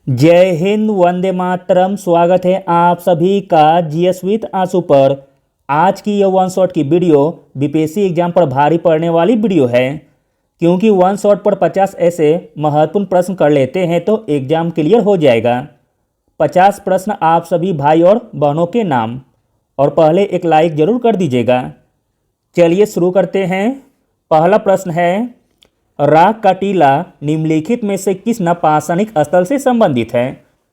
जय हिंद, वंदे मातरम। स्वागत है आप सभी का जीएस विद आंसू पर। आज की यह वन शॉट की वीडियो बीपीएससी एग्जाम पर भारी पड़ने वाली वीडियो है, क्योंकि वन शॉट पर 50 ऐसे महत्वपूर्ण प्रश्न कर लेते हैं तो एग्जाम क्लियर हो जाएगा। 50 प्रश्न आप सभी भाई और बहनों के नाम, और पहले एक लाइक जरूर कर दीजिएगा। चलिए शुरू करते हैं। पहला प्रश्न है, राग का टीला निम्नलिखित में से किस नपाषाणिक स्थल से संबंधित है?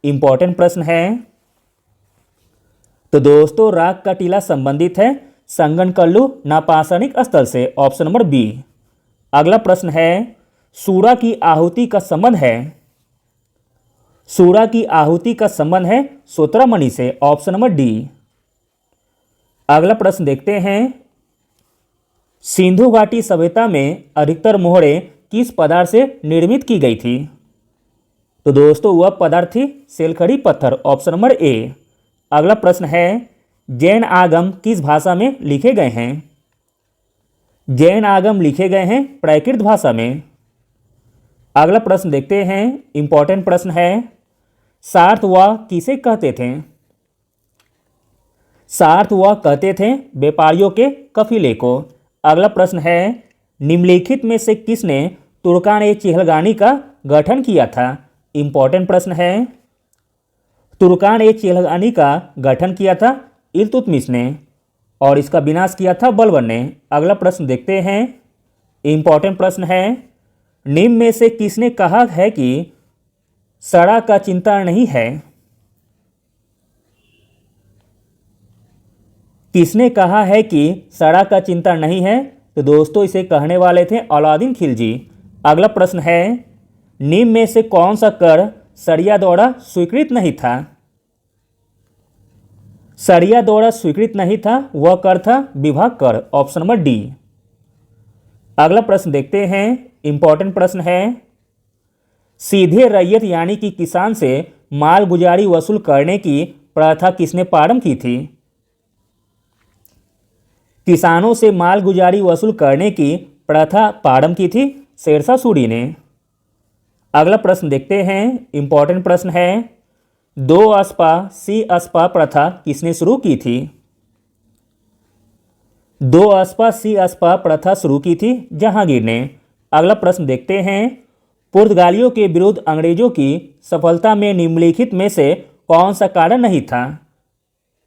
इंपॉर्टेंट प्रश्न है। तो दोस्तों, राग का टीला संबंधित है संगनकल्लू नपाषाणिक स्थल से, ऑप्शन नंबर बी। अगला प्रश्न है, सूरा की आहुति का संबंध है? सूरा की आहुति का संबंध है सोत्रामणि से, ऑप्शन नंबर डी। अगला प्रश्न देखते हैं, सिंधु घाटी सभ्यता में अधिकतर मोहरें किस पदार्थ से निर्मित की गई थी? तो दोस्तों, वह पदार्थ थी सेलखड़ी पत्थर, ऑप्शन नंबर ए। अगला प्रश्न है, जैन आगम किस भाषा में लिखे गए हैं? जैन आगम लिखे गए हैं प्राकृत भाषा में। अगला प्रश्न देखते हैं, इंपॉर्टेंट प्रश्न है, सार्थवाह किसे कहते थे? सार्थवाह कहते थे व्यापारियों के कफिले को। अगला प्रश्न है, निम्नलिखित में से किसने तुर्कान-ए-चिहलगानी का गठन किया था? इंपॉर्टेंट प्रश्न है। तुर्कान-ए-चिहलगानी का गठन किया था इल्तुतमिश ने, और इसका विनाश किया था बलबन ने। अगला प्रश्न देखते हैं, इंपॉर्टेंट प्रश्न है, निम्न में से किसने कहा है कि सड़ा का चिंता नहीं है? किसने कहा है कि सड़ा का चिंता नहीं है? तो दोस्तों, इसे कहने वाले थे अलाउद्दीन खिलजी। अगला प्रश्न है, निम्न में से कौन सा कर शरिया द्वारा स्वीकृत नहीं था? शरिया द्वारा स्वीकृत नहीं था, वह कर था विवाह कर, ऑप्शन नंबर डी। अगला प्रश्न देखते हैं, इंपॉर्टेंट प्रश्न है, सीधे रैयत यानी कि किसान से माल गुजारी वसूल करने की प्रथा किसने प्रारंभ की थी? किसानों से माल गुजारी वसूल करने की प्रथा प्रारंभ की थी शेरशाह सूरी ने। अगला प्रश्न देखते हैं, इंपॉर्टेंट प्रश्न है, दो अस्पा सी अस्पा प्रथा किसने शुरू की थी? दो अस्पा सी अस्पा प्रथा शुरू की थी जहांगीर ने। अगला प्रश्न देखते हैं, पुर्तगालियों के विरुद्ध अंग्रेजों की सफलता में निम्नलिखित में से कौन सा कारण नहीं था?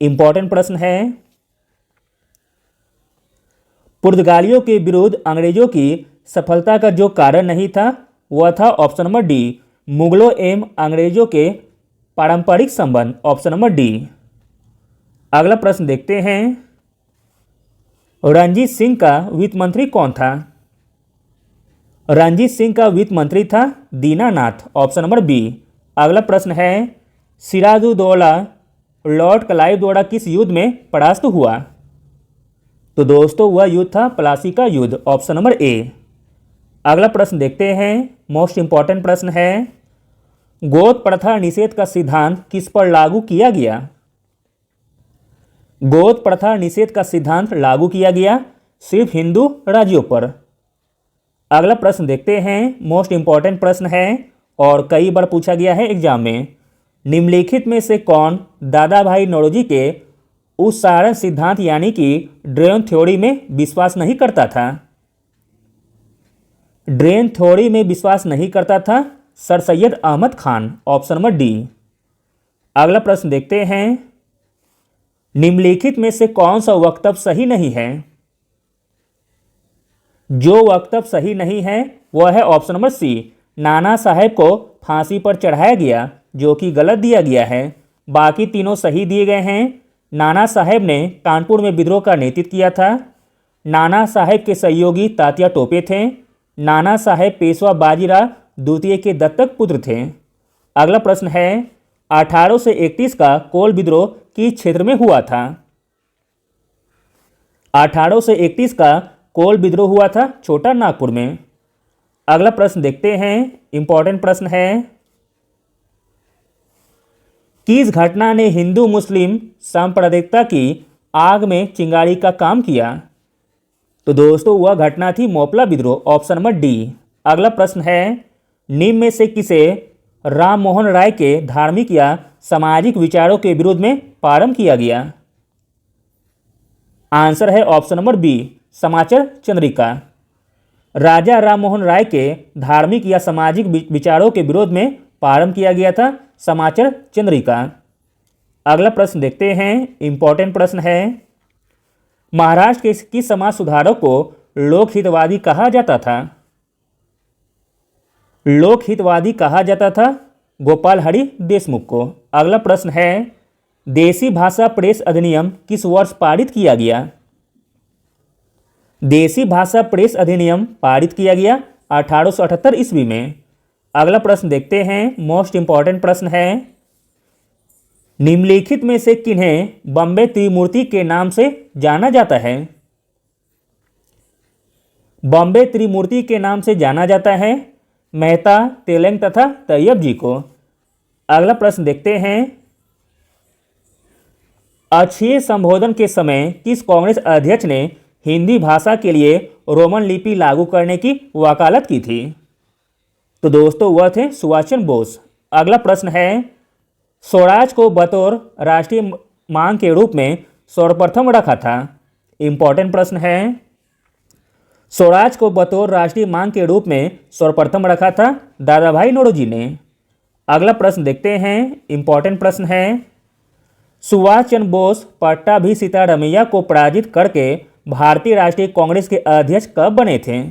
इंपॉर्टेंट प्रश्न है। पुर्तगालियों के विरुद्ध अंग्रेजों की सफलता का जो कारण नहीं था, वह था ऑप्शन नंबर डी, मुगलों एवं अंग्रेजों के पारंपरिक संबंध, ऑप्शन नंबर डी। अगला प्रश्न देखते हैं, रणजीत सिंह का वित्त मंत्री कौन था? रणजीत सिंह का वित्त मंत्री था दीनानाथ, ऑप्शन नंबर बी। अगला प्रश्न है, सिराजुद्दौला लॉर्ड क्लाइव द्वारा किस युद्ध में परास्त हुआ? तो दोस्तों, वह युद्ध था प्लासी का युद्ध, ऑप्शन नंबर ए। अगला प्रश्न देखते हैं, मोस्ट इंपॉर्टेंट प्रश्न है, गोद प्रथा निषेध का सिद्धांत किस पर लागू किया गया? गोद प्रथा निषेध का सिद्धांत लागू किया गया सिर्फ हिंदू राज्यों पर। अगला प्रश्न देखते हैं, मोस्ट इंपॉर्टेंट प्रश्न है और कई बार पूछा गया है एग्जाम में, निम्नलिखित में से कौन दादा भाई नौरोजी के उस सारण सिद्धांत यानी कि ड्रेन थ्योरी में विश्वास नहीं करता था? ड्रेन थ्योरी में विश्वास नहीं करता था sir Syed Ahmad Khan, option number D. अगला प्रश्न देखते हैं, निम्नलिखित में से कौन सा वक्तव्य सही नहीं है? जो वक्तव्य सही नहीं है वह है ऑप्शन नंबर सी, नाना साहेब को फांसी पर चढ़ाया गया, जो कि गलत दिया गया है। बाकी तीनों सही दिए गए हैं। नाना साहेब ने कानपुर में विद्रोह का नेतृत्व किया था। नाना साहेब के सहयोगी तात्या टोपे थे। नाना साहेब पेशवा बाजीराव द्वितीय के दत्तक पुत्र थे। अगला प्रश्न है, 1831 का कोल विद्रोह किस क्षेत्र में हुआ था? 1831 का कोल विद्रोह हुआ था छोटा नागपुर में। अगला प्रश्न देखते हैं, इंपॉर्टेंट प्रश्न है, किस घटना ने हिंदू मुस्लिम सांप्रदायिकता की आग में चिंगारी का काम किया? तो दोस्तों, वह घटना थी मोपला विद्रोह, ऑप्शन नंबर डी। अगला प्रश्न है, निम्न में से किसे राम मोहन राय के धार्मिक या सामाजिक विचारों के विरोध में प्रारंभ किया गया? आंसर है ऑप्शन नंबर बी, समाचार चंद्रिका। राजा राम मोहन राय के धार्मिक या सामाजिक विचारों के विरोध में प्रारंभ किया गया था समाचार चंद्रिका। अगला प्रश्न देखते हैं, इंपॉर्टेंट प्रश्न है। महाराष्ट्र के किस समाज सुधारक को लोकहितवादी कहा जाता था? लोकहितवादी कहा जाता था गोपाल हरि देशमुख को। अगला प्रश्न है, देसी भाषा प्रेस अधिनियम किस वर्ष पारित किया गया? देसी भाषा प्रेस अधिनियम पारित किया गया 1878 ईस्वी में। अगला प्रश्न देखते हैं, मोस्ट इंपॉर्टेंट प्रश्न है। निम्नलिखित में से किन्हें बॉम्बे त्रिमूर्ति के नाम से जाना जाता है? बॉम्बे त्रिमूर्ति के नाम से जाना जाता है मेहता, तेलंग तथा तैयब जी को। अगला प्रश्न देखते हैं, अक्षीय संबोधन के समय किस कांग्रेस अध्यक्ष ने हिंदी भाषा के लिए रोमन लिपि लागू करने की वकालत की थी? तो दोस्तों वह थे सुभाष चंद्र बोस। अगला प्रश्न है, स्वराज को बतौर राष्ट्रीय मांग के रूप में सर्वप्रथम रखा था? इंपॉर्टेंट प्रश्न है। स्वराज को बतौर राष्ट्रीय मांग के रूप में सर्वप्रथम रखा था दादा भाई नौरोजी ने। अगला प्रश्न देखते हैं, इंपॉर्टेंट प्रश्न है। सुभाष चंद्र बोस पट्टाभी सीतारमैया को पराजित करके भारतीय राष्ट्रीय कांग्रेस के अध्यक्ष कब बने थे?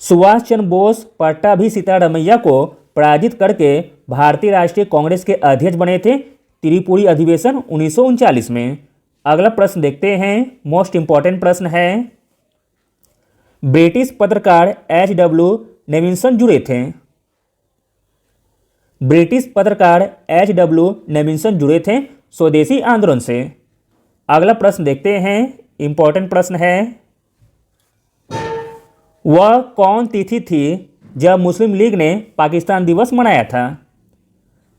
सुभाष चंद्र बोस पट्टाभी सीतारमैया को पराजित करके भारतीय राष्ट्रीय कांग्रेस के अध्यक्ष बने थे त्रिपुरी अधिवेशन 1939 में। अगला प्रश्न देखते हैं, मोस्ट इंपॉर्टेंट प्रश्न है। ब्रिटिश पत्रकार H.W. नेविंसन जुड़े थे? ब्रिटिश पत्रकार H.W. नेविंसन जुड़े थे स्वदेशी आंदोलन से। अगला प्रश्न देखते हैं, इंपॉर्टेंट प्रश्न है। वह कौन तिथि थी जब मुस्लिम लीग ने पाकिस्तान दिवस मनाया था?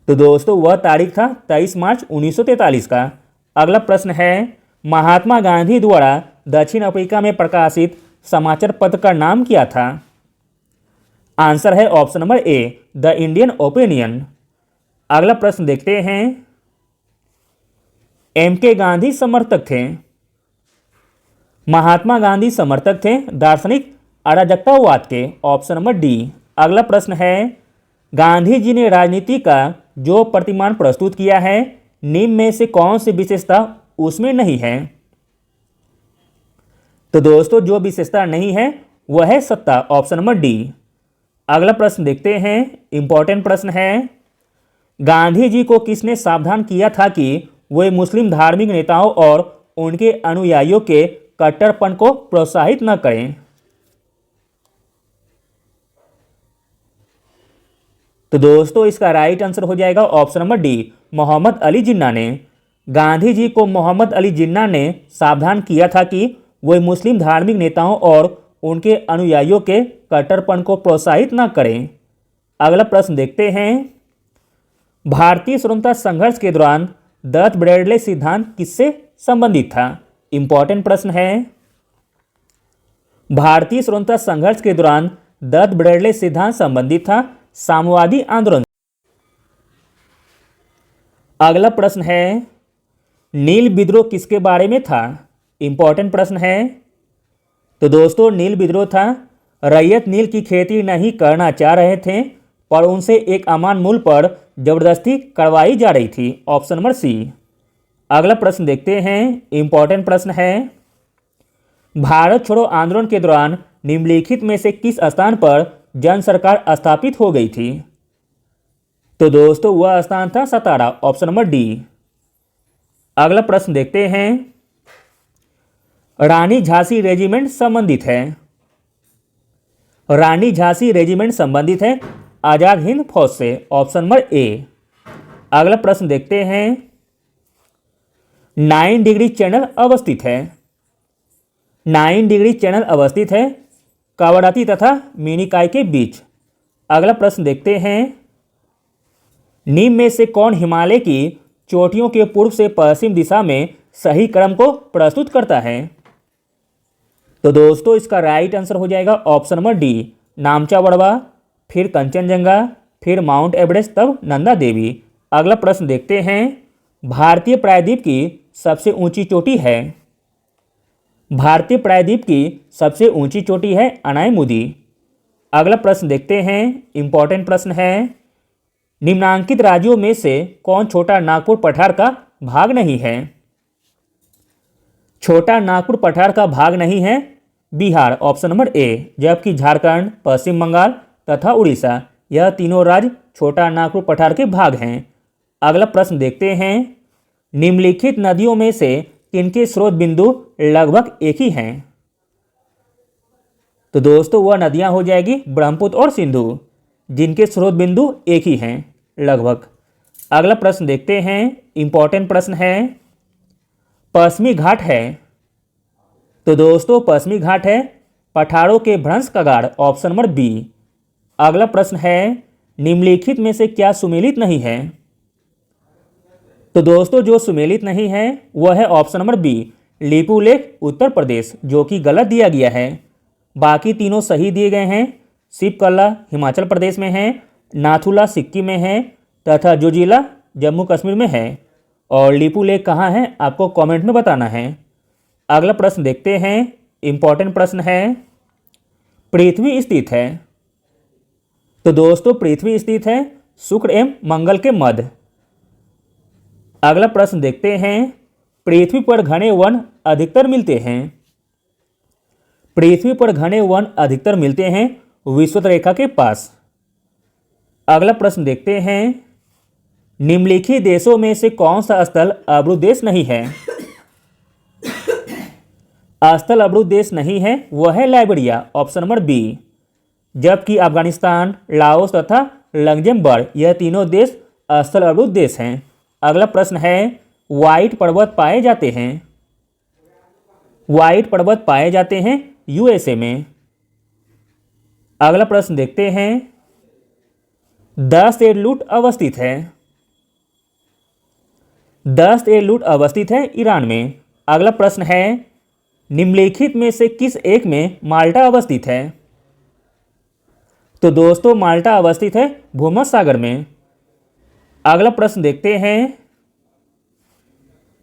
तो दोस्तों वह तारीख था 23 मार्च 1943 का। अगला प्रश्न है, महात्मा गांधी द्वारा दक्षिण अफ्रीका में प्रकाशित समाचार पत्र का नाम क्या था? आंसर है option number A, the Indian opinion. अगला प्रश्न देखते हैं, M.K. गांधी समर्थक थे? महात्मा गांधी समर्थक थे दार्शनिक अराजकतावाद के। Option number D. अगला प्रश्न है, गांधी जी ने राजनीति का जो प्रतिमान प्रस्तुत किया है निम्न में से कौन सी विशेषता उसमें नहीं है? तो दोस्तों जो विशेषता नहीं है वह है सत्ता। Option number D. अगला प्रश्न देखते हैं, इंपॉर्टेंट प्रश्न है। गांधी जी को किसने सावधान किया था कि वे मुस्लिम धार्मिक नेताओं और उनके अनुयायियों के कट्टरपन को प्रोत्साहित न करें? तो दोस्तों इसका राइट आंसर हो जाएगा option number D, Mohammad Ali Jinnah ने। गांधी जी को मोहम्मद अली जिन्ना ने सावधान किया था कि वे मुस्लिम धार्मिक नेताओं और उनके अनुयायियों के कट्टरपन को प्रोत्साहित न करें। अगला प्रश्न देखते हैं, भारतीय स्वतंत्रता संघर्ष के दौरान दत्त ब्रेडले सिद्धांत किससे संबंधित था? इंपॉर्टेंट प्रश्न है। भारतीय स्वतंत्रता संघर्ष के दौरान दत्त ब्रेडले सिद्धांत संबंधित था साम्यवादी आंदोलन। अगला प्रश्न है, नील विद्रोह किसके बारे में था? इंपॉर्टेंट प्रश्न है। तो दोस्तों नील विद्रोह था रैयत नील की खेती नहीं करना चाह रहे थे पर उनसे एक अमान मूल्य पर जबरदस्ती करवाई जा रही थी। Option number C. अगला प्रश्न देखते हैं, इंपॉर्टेंट प्रश्न है। भारत छोड़ो आंदोलन के दौरान निम्नलिखित में से किस स्थान पर जन सरकार स्थापित हो गई थी? तो दोस्तों वह स्थान था सतारा। Option number D. अगला प्रश्न देखते हैं, रानी झांसी रेजिमेंट संबंधित है? रानी झांसी रेजिमेंट संबंधित है आजाद हिंद फौज से। Option number A. अगला प्रश्न देखते हैं, 9 डिग्री चैनल अवस्थित है? 9 डिग्री चैनल अवस्थित है कावाराती तथा मिनिकाई के बीच। अगला प्रश्न देखते हैं, निम्न में से कौन हिमालय की चोटियों के पूर्व से पश्चिम दिशा में सही क्रम को प्रस्तुत करता है? तो दोस्तों इसका राइट आंसर हो जाएगा ऑप्शन नंबर डी, नामचा बड़वा, फिर कंचनजंगा, फिर माउंट एवरेस्ट, तब नंदा देवी। अगला प्रश्न देखते हैं, भारतीय प्रायद्वीप की सबसे ऊंची चोटी है। भारतीय प्रायद्वीप की सबसे ऊंची चोटी है अनायमुदी। अगला प्रश्न देखते हैं, इंपॉर्टेंट प्रश्न है, निम्नांकित राज्यों में से कौन छोटा नागपुर पठार का भाग नहीं है। छोटा नागपुर पठार का भाग नहीं है बिहार, ऑप्शन नंबर ए, जबकि झारखंड, पश्चिम बंगाल तथा उड़ीसा, यह तीनों राज्य छोटा नागपुर पठार के भाग हैं। अगला प्रश्न देखते हैं, निम्नलिखित नदियों में से किनके स्रोत बिंदु लगभग एक ही हैं। तो दोस्तों वह नदियां हो जाएगी ब्रह्मपुत्र और सिंधु, जिनके स्रोत बिंदु एक ही हैं लगभग। अगला प्रश्न देखते हैं, इंपॉर्टेंट प्रश्न है, पश्चिमी घाट है। तो दोस्तों पश्चिमी घाट है पठारों के भ्रंश कगार, ऑप्शन नंबर बी। अगला प्रश्न है, निम्नलिखित में से क्या सुमेलित नहीं है। तो दोस्तों जो सुमेलित नहीं है वह है option number B, Lipu lake Uttar Pradesh, जो कि गलत दिया गया है। बाकी तीनों सही दिए गए हैं। सिपकला हिमाचल प्रदेश में है, नाथुला सिक्किम में है तथा जोजिला जम्मू कश्मीर में है। और लीपू लेक कहाँ है आपको कमेंट में बताना है। अगला प्रश्न देखते हैं, इंपॉर्टेंट प्रश्न है, पृथ्वी स्थित है। तो दोस्तों पृथ्वी स्थित है शुक्र एवं मंगल के मध्य। अगला प्रश्न देखते हैं, पृथ्वी पर घने वन अधिकतर मिलते हैं। पृथ्वी पर घने वन अधिकतर मिलते हैं विषुवत रेखा के पास। अगला प्रश्न देखते हैं, निम्नलिखित देशों में से कौन सा स्थल अवरुद्ध देश नहीं है। स्थल अवरुद्ध देश नहीं है वह है लाइबेरिया, ऑप्शन नंबर बी, जबकि अफगानिस्तान, लाओस तथा लग्जमबर्ग, यह तीनों देश स्थल अवरुद्ध देश हैं। अगला प्रश्न है, व्हाइट पर्वत पाए जाते हैं। व्हाइट पर्वत पाए जाते हैं यूएसए में। अगला प्रश्न देखते हैं, द सेडलूट अवस्थित है। द सेडलूट अवस्थित है ईरान में। अगला प्रश्न है, निम्नलिखित में से किस एक में माल्टा अवस्थित है। तो दोस्तों माल्टा अवस्थित है भूमध्य सागर में। अगला प्रश्न देखते हैं,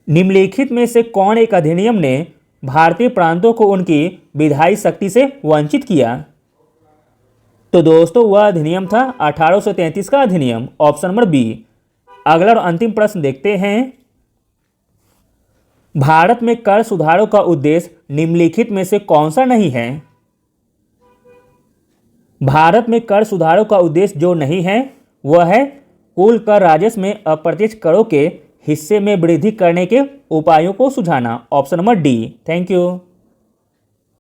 निम्नलिखित में से कौन एक अधिनियम ने भारतीय प्रांतों को उनकी विधायी शक्ति से वंचित किया। तो दोस्तों वह अधिनियम था 1833 का अधिनियम, ऑप्शन नंबर बी। अगला और अंतिम प्रश्न देखते हैं, भारत में कर सुधारों का उद्देश्य निम्नलिखित में से कौन सा नहीं है। भारत में कर सुधारों का उद्देश्य जो नहीं है वह है कुल कर राजस्व में अप्रत्यक्ष करों के हिस्से में वृद्धि करने के उपायों को सुझाना, option number D. Thank you.